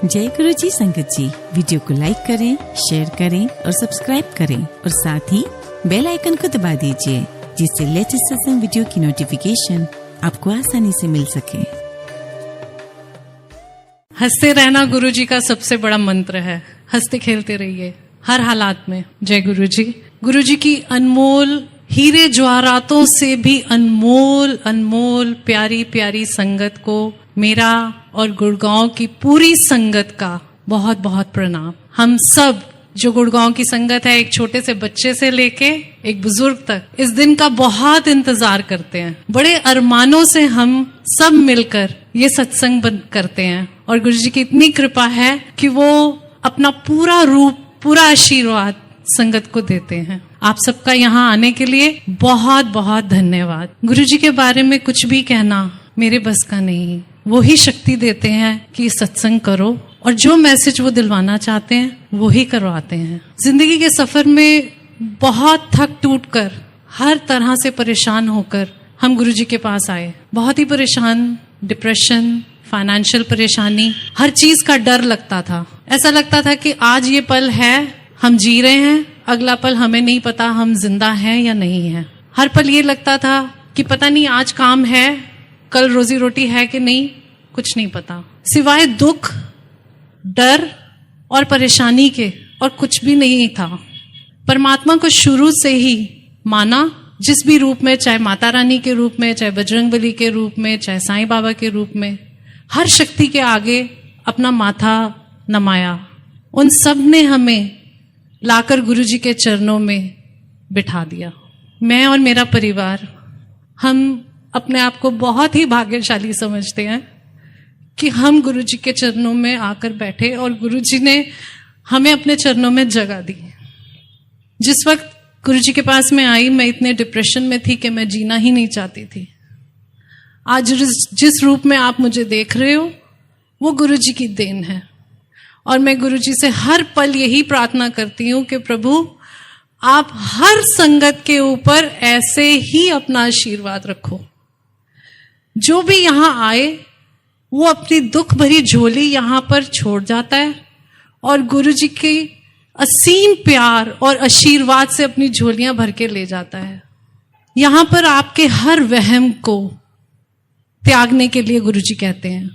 जय गुरु जी संगत जी, वीडियो को लाइक करें, शेयर करें और सब्सक्राइब करें और साथ ही बेल आइकन को दबा दीजिए जिससे लेटेस्ट सत्संग वीडियो की नोटिफिकेशन आपको आसानी से मिल सके। हंसते रहना गुरु जी का सबसे बड़ा मंत्र है। हंसते खेलते रहिए हर हालात में। जय गुरु जी। गुरु जी की अनमोल हीरे जवाहरातों से भी अनमोल अनमोल प्यारी प्यारी संगत को मेरा और गुड़गांव की पूरी संगत का बहुत बहुत प्रणाम। हम सब जो गुड़गांव की संगत है, एक छोटे से बच्चे से लेके एक बुजुर्ग तक, इस दिन का बहुत इंतजार करते हैं। बड़े अरमानों से हम सब मिलकर ये सत्संग बंद करते हैं और गुरु जी की इतनी कृपा है कि वो अपना पूरा रूप, पूरा आशीर्वाद संगत को देते हैं। आप सबका यहाँ आने के लिए बहुत बहुत धन्यवाद। गुरु जी के बारे में कुछ भी कहना मेरे बस का नहीं। वो ही शक्ति देते हैं कि सत्संग करो और जो मैसेज वो दिलवाना चाहते हैं वो ही करवाते हैं। जिंदगी के सफर में बहुत थक टूट कर, हर तरह से परेशान होकर हम गुरु जी के पास आए। बहुत ही परेशान, डिप्रेशन, फाइनेंशियल परेशानी, हर चीज का डर लगता था। ऐसा लगता था कि आज ये पल है, हम जी रहे हैं, अगला पल हमें नहीं पता हम जिंदा हैं या नहीं है। हर पल ये लगता था कि पता नहीं आज काम है, कल रोजी रोटी है कि नहीं, कुछ नहीं पता। सिवाय दुख, डर और परेशानी के और कुछ भी नहीं था। परमात्मा को शुरू से ही माना, जिस भी रूप में, चाहे माता रानी के रूप में, चाहे बजरंगबली के रूप में, चाहे साईं बाबा के रूप में, हर शक्ति के आगे अपना माथा नमाया। उन सब ने हमें लाकर गुरु जी के चरणों में बिठा दिया। मैं और मेरा परिवार, हम अपने आप को बहुत ही भाग्यशाली समझते हैं कि हम गुरु जी के चरणों में आकर बैठे और गुरु जी ने हमें अपने चरणों में जगह दी। जिस वक्त गुरु जी के पास में आई, मैं इतने डिप्रेशन में थी कि मैं जीना ही नहीं चाहती थी। आज जिस रूप में आप मुझे देख रहे हो वो गुरु जी की देन है और मैं गुरु जी से हर पल यही प्रार्थना करती हूँ कि प्रभु आप हर संगत के ऊपर ऐसे ही अपना आशीर्वाद रखो। जो भी यहाँ आए वो अपनी दुख भरी झोली यहाँ पर छोड़ जाता है और गुरु जी के असीम प्यार और आशीर्वाद से अपनी झोलियां भर के ले जाता है। यहाँ पर आपके हर वहम को त्यागने के लिए गुरु जी कहते हैं।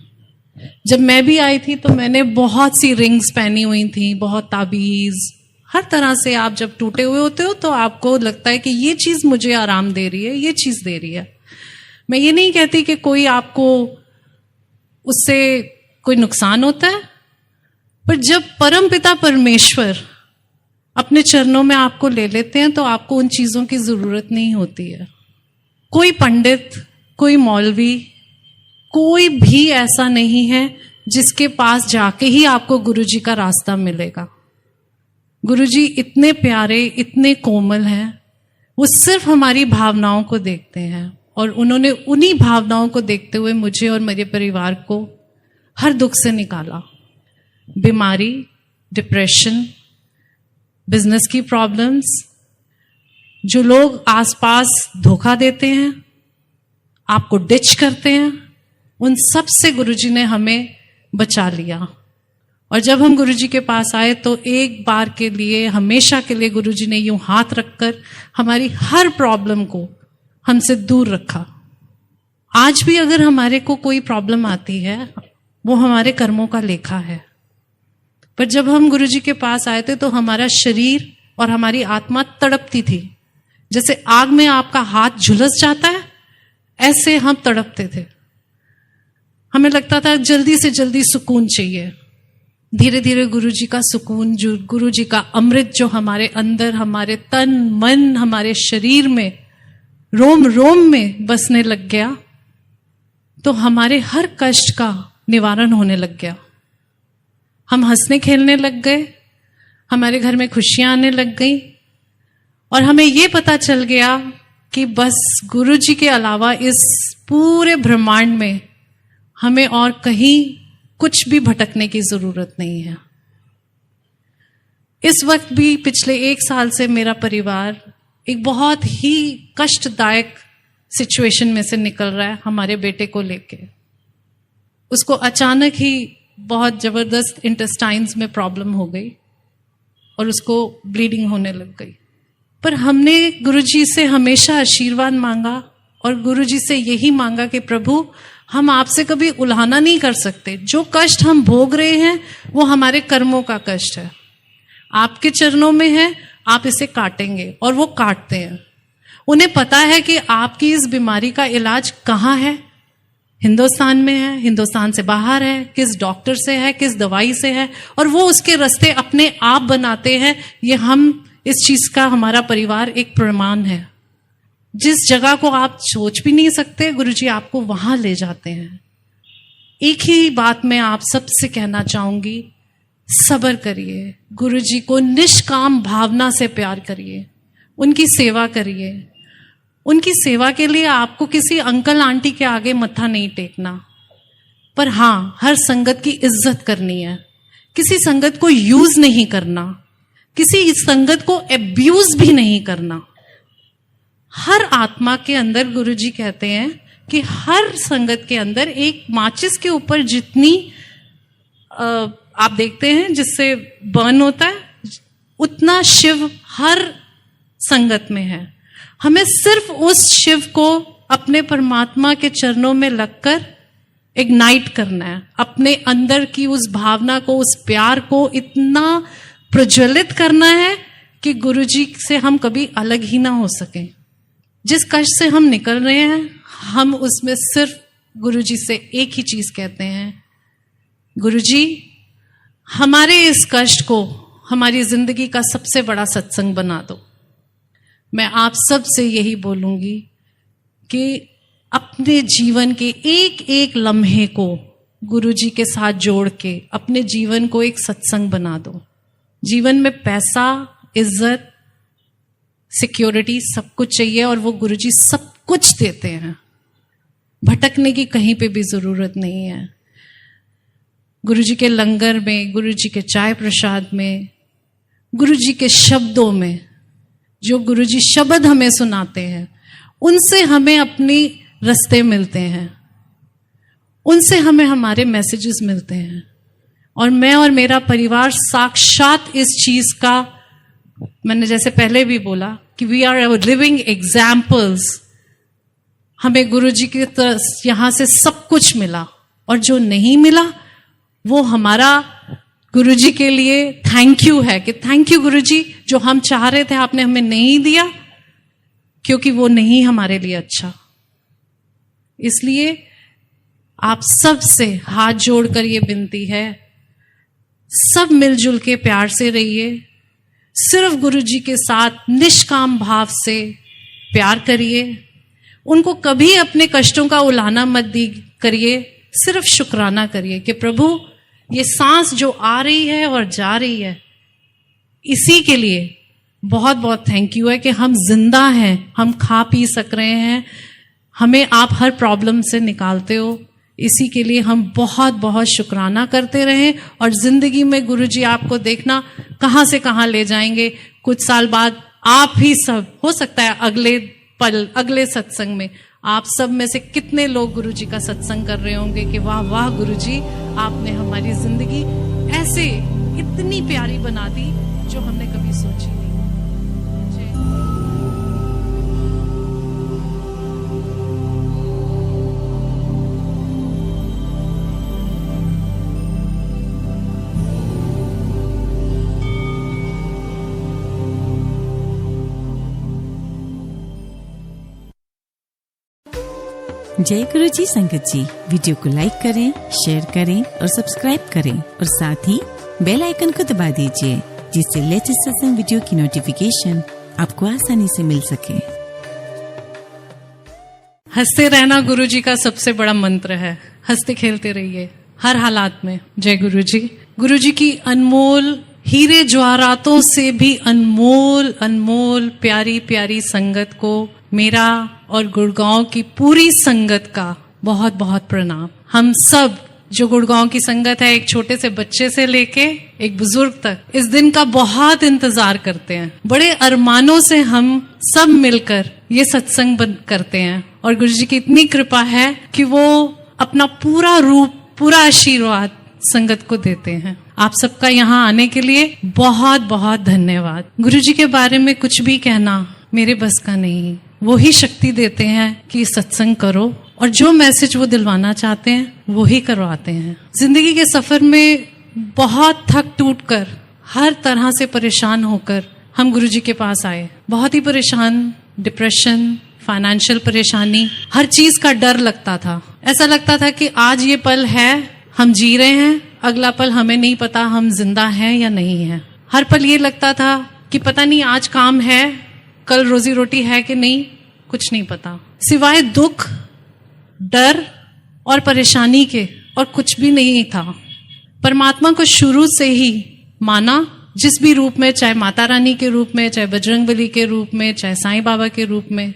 जब मैं भी आई थी तो मैंने बहुत सी रिंग्स पहनी हुई थी, बहुत ताबीज, हर तरह से। आप जब टूटे हुए होते हो तो आपको लगता है कि ये चीज मुझे आराम दे रही है, ये चीज दे रही है। मैं ये नहीं कहती कि कोई आपको उससे कोई नुकसान होता है, पर जब परमपिता परमेश्वर अपने चरणों में आपको ले लेते हैं तो आपको उन चीजों की जरूरत नहीं होती है। कोई पंडित, कोई मौलवी, कोई भी ऐसा नहीं है जिसके पास जाके ही आपको गुरु जी का रास्ता मिलेगा। गुरु जी इतने प्यारे, इतने कोमल हैं। वो सिर्फ हमारी भावनाओं को देखते हैं और उन्होंने उन्हीं भावनाओं को देखते हुए मुझे और मेरे परिवार को हर दुख से निकाला। बीमारी, डिप्रेशन, बिजनेस की प्रॉब्लम्स, जो लोग आसपास धोखा देते हैं, आपको डिच करते हैं, उन सब से गुरुजी ने हमें बचा लिया। और जब हम गुरुजी के पास आए तो एक बार के लिए, हमेशा के लिए गुरुजी ने यूं हाथ रखकर हमारी हर प्रॉब्लम को हमसे दूर रखा। आज भी अगर हमारे को कोई प्रॉब्लम आती है वो हमारे कर्मों का लेखा है। पर जब हम गुरुजी के पास आए थे तो हमारा शरीर और हमारी आत्मा तड़पती थी। जैसे आग में आपका हाथ झुलस जाता है, ऐसे हम तड़पते थे। हमें लगता था जल्दी से जल्दी सुकून चाहिए। धीरे धीरे गुरुजी का सुकून, जो गुरुजी का अमृत जो हमारे अंदर, हमारे तन मन, हमारे शरीर में, रोम रोम में बसने लग गया तो हमारे हर कष्ट का निवारण होने लग गया। हम हंसने खेलने लग गए, हमारे घर में खुशियां आने लग गई और हमें यह पता चल गया कि बस गुरुजी के अलावा इस पूरे ब्रह्मांड में हमें और कहीं कुछ भी भटकने की जरूरत नहीं है। इस वक्त भी पिछले 1 साल से मेरा परिवार एक बहुत ही कष्टदायक सिचुएशन में से निकल रहा है हमारे बेटे को लेके। उसको अचानक ही बहुत जबरदस्त इंटेस्टाइन्स में प्रॉब्लम हो गई और उसको ब्लीडिंग होने लग गई। पर हमने गुरुजी से हमेशा आशीर्वाद मांगा और गुरुजी से यही मांगा कि प्रभु हम आपसे कभी उल्हाना नहीं कर सकते, जो कष्ट हम भोग रहे हैं वो हमारे कर्मों का कष्ट है, आपके चरणों में है, आप इसे काटेंगे। और वो काटते हैं। उन्हें पता है कि आपकी इस बीमारी का इलाज कहाँ है, हिंदुस्तान में है, हिंदुस्तान से बाहर है, किस डॉक्टर से है, किस दवाई से है, और वो उसके रास्ते अपने आप बनाते हैं। ये हम इस चीज का हमारा परिवार एक प्रमाण है। जिस जगह को आप सोच भी नहीं सकते, गुरुजी आपको वहां ले जाते हैं। एक ही बात मैं आप सबसे कहना चाहूंगी, सब्र करिए, गुरुजी को निष्काम भावना से प्यार करिए, उनकी सेवा करिए। उनकी सेवा के लिए आपको किसी अंकल आंटी के आगे मत्था नहीं टेकना, पर हाँ, हर संगत की इज्जत करनी है, किसी संगत को यूज नहीं करना, किसी संगत को एब्यूज भी नहीं करना। हर आत्मा के अंदर गुरुजी कहते हैं कि हर संगत के अंदर एक माचिस के ऊपर जितनी आप देखते हैं जिससे बर्न होता है, उतना शिव हर संगत में है। हमें सिर्फ उस शिव को अपने परमात्मा के चरणों में लगकर इग्नाइट करना है, अपने अंदर की उस भावना को, उस प्यार को इतना प्रज्वलित करना है कि गुरुजी से हम कभी अलग ही ना हो सकें। जिस कष्ट से हम निकल रहे हैं, हम उसमें सिर्फ गुरुजी से एक ही चीज कहते हैं, गुरुजी हमारे इस कष्ट को हमारी जिंदगी का सबसे बड़ा सत्संग बना दो। मैं आप सब से यही बोलूंगी कि अपने जीवन के एक एक लम्हे को गुरुजी के साथ जोड़ के अपने जीवन को एक सत्संग बना दो। जीवन में पैसा, इज्जत, सिक्योरिटी सब कुछ चाहिए और वो गुरुजी सब कुछ देते हैं। भटकने की कहीं पे भी जरूरत नहीं है। गुरुजी के लंगर में, गुरुजी के चाय प्रसाद में, गुरुजी के शब्दों में, जो गुरुजी शब्द हमें सुनाते हैं, उनसे हमें अपनी रास्ते मिलते हैं, उनसे हमें हमारे मैसेजेस मिलते हैं। और मैं और मेरा परिवार साक्षात इस चीज का, मैंने जैसे पहले भी बोला कि वी आर लिविंग एग्जाम्पल्स। हमें गुरुजी की तरफ यहां से सब कुछ मिला, और जो नहीं मिला वो हमारा गुरुजी के लिए थैंक यू है कि थैंक यू गुरुजी, जो हम चाह रहे थे आपने हमें नहीं दिया, क्योंकि वो नहीं हमारे लिए अच्छा। इसलिए आप सब से हाथ जोड़कर ये विनती है, सब मिलजुल के प्यार से रहिए, सिर्फ गुरुजी के साथ निष्काम भाव से प्यार करिए, उनको कभी अपने कष्टों का उलाहना मत करिए, सिर्फ शुक्राना करिए कि प्रभु ये सांस जो आ रही है और जा रही है, इसी के लिए बहुत बहुत थैंक यू है कि हम जिंदा हैं, हम खा पी सक रहे हैं, हमें आप हर प्रॉब्लम से निकालते हो। इसी के लिए हम बहुत बहुत शुक्राना करते रहें। और जिंदगी में गुरुजी आपको देखना कहाँ से कहाँ ले जाएंगे। कुछ साल बाद आप ही सब, हो सकता है अगले पल, अगले सत्संग में आप सब में से कितने लोग गुरुजी का सत्संग कर रहे होंगे कि वाह वाह गुरुजी, आपने हमारी जिंदगी ऐसे इतनी प्यारी बना दी जो हमने कभी सोची नहीं। जय गुरु जी संगत जी, वीडियो को लाइक करें, शेयर करें और सब्सक्राइब करें, और साथ ही बेल आइकन को दबा दीजिए, जिससे लेटेस्ट सत्संग वीडियो की नोटिफिकेशन आपको आसानी से मिल सके। हंसते रहना गुरुजी का सबसे बड़ा मंत्र है। हंसते खेलते रहिए हर हालात में। जय गुरुजी। गुरुजी की अनमोल, हीरे ज्वारातों से भी अनमोल अनमोल प्यारी प्यारी संगत को मेरा और गुड़गांव की पूरी संगत का बहुत बहुत प्रणाम। हम सब जो गुड़गांव की संगत है, एक छोटे से बच्चे से लेके एक बुजुर्ग तक, इस दिन का बहुत इंतजार करते हैं। बड़े अरमानों से हम सब मिलकर ये सत्संग बंद करते हैं। और गुरुजी की इतनी कृपा है कि वो अपना पूरा रूप, पूरा आशीर्वाद संगत को देते हैं। आप सबका यहाँ आने के लिए बहुत बहुत धन्यवाद। गुरुजी के बारे में कुछ भी कहना मेरे बस का नहीं। वो ही शक्ति देते हैं कि सत्संग करो, और जो मैसेज वो दिलवाना चाहते हैं वो ही करवाते हैं। जिंदगी के सफर में बहुत थक टूट कर, हर तरह से परेशान होकर हम गुरुजी के पास आए। बहुत ही परेशान, डिप्रेशन, फाइनेंशियल परेशानी, हर चीज का डर लगता था। ऐसा लगता था कि आज ये पल है, हम जी रहे हैं, अगला पल हमें नहीं पता हम जिंदा हैं या नहीं हैं। हर पल ये लगता था कि पता नहीं आज काम है, कल रोजी रोटी है कि नहीं, कुछ नहीं पता। सिवाय दुख, डर और परेशानी के और कुछ भी नहीं था। परमात्मा को शुरू से ही माना, जिस भी रूप में, चाहे माता रानी के रूप में, चाहे बजरंगबली के रूप में, चाहे साईं बाबा के रूप में,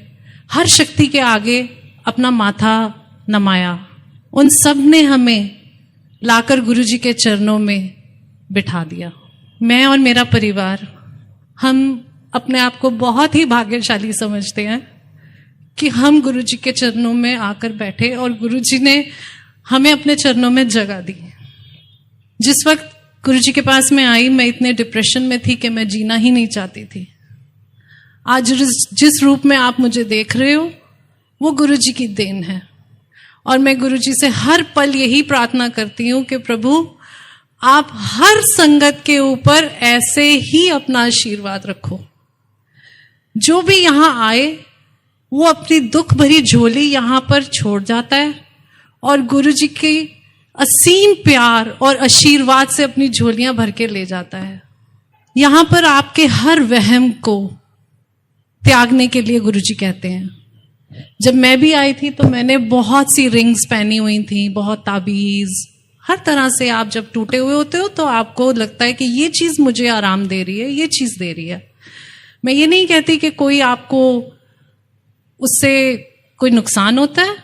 हर शक्ति के आगे अपना माथा नमाया। उन सब ने हमें लाकर गुरुजी के चरणों में बिठा दिया। मैं और मेरा परिवार, हम अपने आप को बहुत ही भाग्यशाली समझते हैं कि हम गुरुजी के चरणों में आकर बैठे और गुरुजी ने हमें अपने चरणों में जगह दी। जिस वक्त गुरुजी के पास में आई, मैं इतने डिप्रेशन में थी कि मैं जीना ही नहीं चाहती थी। आज जिस रूप में आप मुझे देख रहे हो वो गुरुजी की देन है, और मैं गुरुजी से हर पल यही प्रार्थना करती हूँ कि प्रभु आप हर संगत के ऊपर ऐसे ही अपना आशीर्वाद रखो। जो भी यहां आए वो अपनी दुख भरी झोली यहां पर छोड़ जाता है और गुरुजी के असीम प्यार और आशीर्वाद से अपनी झोलियां भर के ले जाता है। यहां पर आपके हर वहम को त्यागने के लिए गुरुजी कहते हैं। जब मैं भी आई थी तो मैंने बहुत सी रिंग्स पहनी हुई थी, बहुत ताबीज, हर तरह से। आप जब टूटे हुए होते हो तो आपको लगता है कि ये चीज मुझे आराम दे रही है, ये चीज दे रही है। मैं ये नहीं कहती कि कोई आपको उससे कोई नुकसान होता है,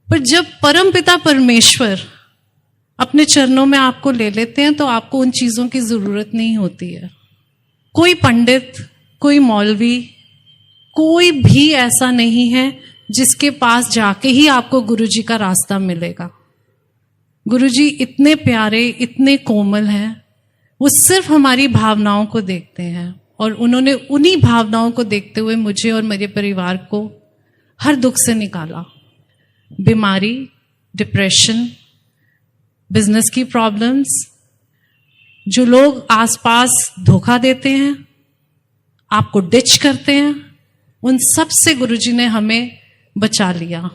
पर जब परमपिता परमेश्वर अपने चरणों में आपको ले लेते हैं तो आपको उन चीजों की जरूरत नहीं होती है। कोई पंडित, कोई मौलवी, कोई भी ऐसा नहीं है जिसके पास जाके ही आपको गुरुजी का रास्ता मिलेगा। गुरुजी इतने प्यारे, इतने कोमल हैं, वो सिर्फ हमारी भावनाओं को देखते हैं, और उन्होंने उन्हीं भावनाओं को देखते हुए मुझे और मेरे परिवार को हर दुख से निकाला। बीमारी, डिप्रेशन, बिजनेस की प्रॉब्लम्स, जो लोग आसपास धोखा देते हैं, आपको डिच करते हैं, उन सब से गुरुजी ने हमें बचा लिया।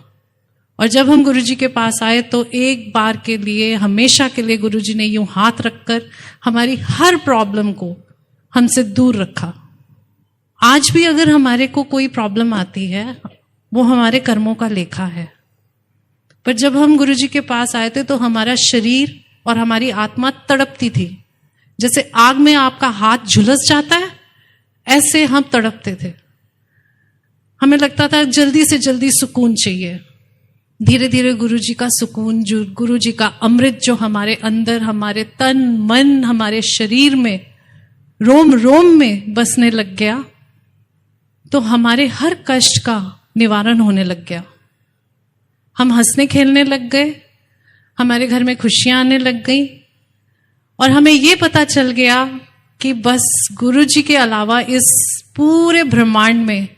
और जब हम गुरुजी के पास आए तो एक बार के लिए, हमेशा के लिए गुरुजी ने यूं हाथ रखकर हमारी हर प्रॉब्लम को हमसे दूर रखा। आज भी अगर हमारे को कोई प्रॉब्लम आती है, वो हमारे कर्मों का लेखा है। पर जब हम गुरुजी के पास आए थे तो हमारा शरीर और हमारी आत्मा तड़पती थी। जैसे आग में आपका हाथ झुलस जाता है, ऐसे हम तड़पते थे। हमें लगता था जल्दी से जल्दी सुकून चाहिए। धीरे धीरे गुरुजी का सुकून, जो गुरुजी का अमृत जो हमारे अंदर, हमारे तन मन, हमारे शरीर में, रोम रोम में बसने लग गया, तो हमारे हर कष्ट का निवारण होने लग गया। हम हंसने खेलने लग गए, हमारे घर में खुशियां आने लग गई, और हमें यह पता चल गया कि बस गुरुजी के अलावा इस पूरे ब्रह्मांड में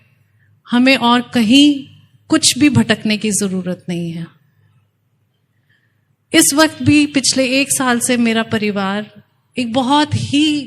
हमें और कहीं कुछ भी भटकने की जरूरत नहीं है। इस वक्त भी पिछले 1 साल से मेरा परिवार एक बहुत ही